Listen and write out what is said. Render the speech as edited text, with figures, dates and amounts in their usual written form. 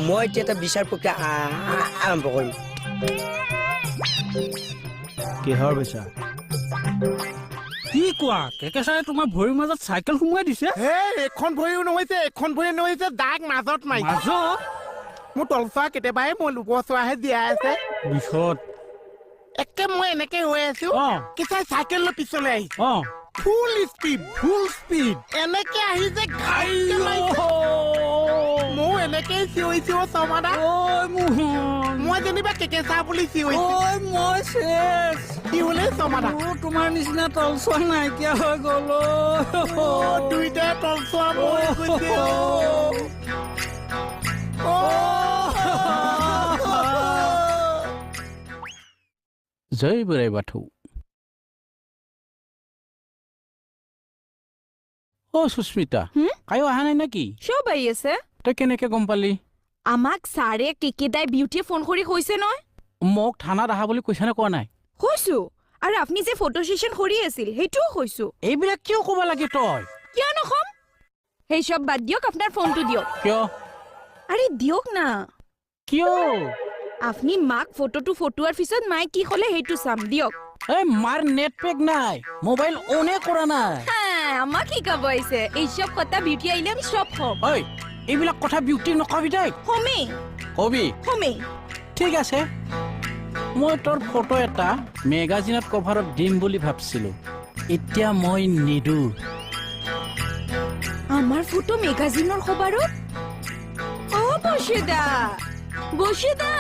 মই এতিয়া এটা বিচাৰ প্ৰক্ৰিয়া আৰম্ভ কৰিম। কিহৰ বিচাৰ? কি কোৱা কেকেচাৰে তোমাৰ ভৰিৰ মাজত চাইকেল সোমোৱাই দিছে? এখন ভৰিও নহৈছে, এখন ভৰি নহৈছে, দাগ মাজত মাৰিছে। মাজত মোৰ তলচোৱা কেতিয়াবাই মই লোকৰ চোৱাহে জীয়াই আছে। পিছত একে মই এনেকে হৈ আছো, কেঁচাই চাইকেল লৈ পিছলৈ আহিছে। ফুল স্পীড এনেকে আহিছে, ঘাইকে মাৰিছে। ময়ো এনেকেই চিঞৰিছো চমাদা। মই যেনিবা কেকেচা বুলি চিঞৰিছো। মই শেষ। কি হলে চমাদা? তোমাৰ নিচিনা তলচোৱা নাইকিয়া হৈ গ'ল। দুইটাই তলচোৱা মৰি গৈছে। জয় বুঢ়াই বাথৌ। সুস্মিতা, কায়ো অহা নাই নেকি? চব আহি আছে। তই কেনেকে গম পালি? আমাক ছাৰে কেকেদাই বিউটিয়ে ফোন কৰি কৈছে নহয়। মোক থানাত আহা বুলি কৈছে নে কোৱা নাই? কৈছো, আৰু আপুনি যে ফটো সেশন কৰি আছিল সেইটোও কৈছো। এইবিলাক কিয় ক'ব লাগে তই? কিয় নকম? সেই সব বাদ দিয়ক, আপোনাৰ ফোনটো দিয়ক। কিয়? আৰে দিয়ক না। কিয়? আপুনি মাক ফটোটো ফটোৱাৰ পিছত মায়ে কি ক'লে সেইটো চাম, দিয়ক। মাৰ নেট পেক নাই, মোবাইল অনে কৰা নাই। আমাক শিকাব আহিছে। এই সব কথা বিউটি আহিলে আমি সব কম। এইবিলাক কথা বিউটি নকবি দেই। কবি? ঠিক আছে, মই তোৰ ফটো এটা মেগাজিনত কভাৰত দিম বুলি ভাবছিলো, এতিয়া মই নিদো। আমাৰ ফটো মেগাজিনৰ খবৰত? বসুদা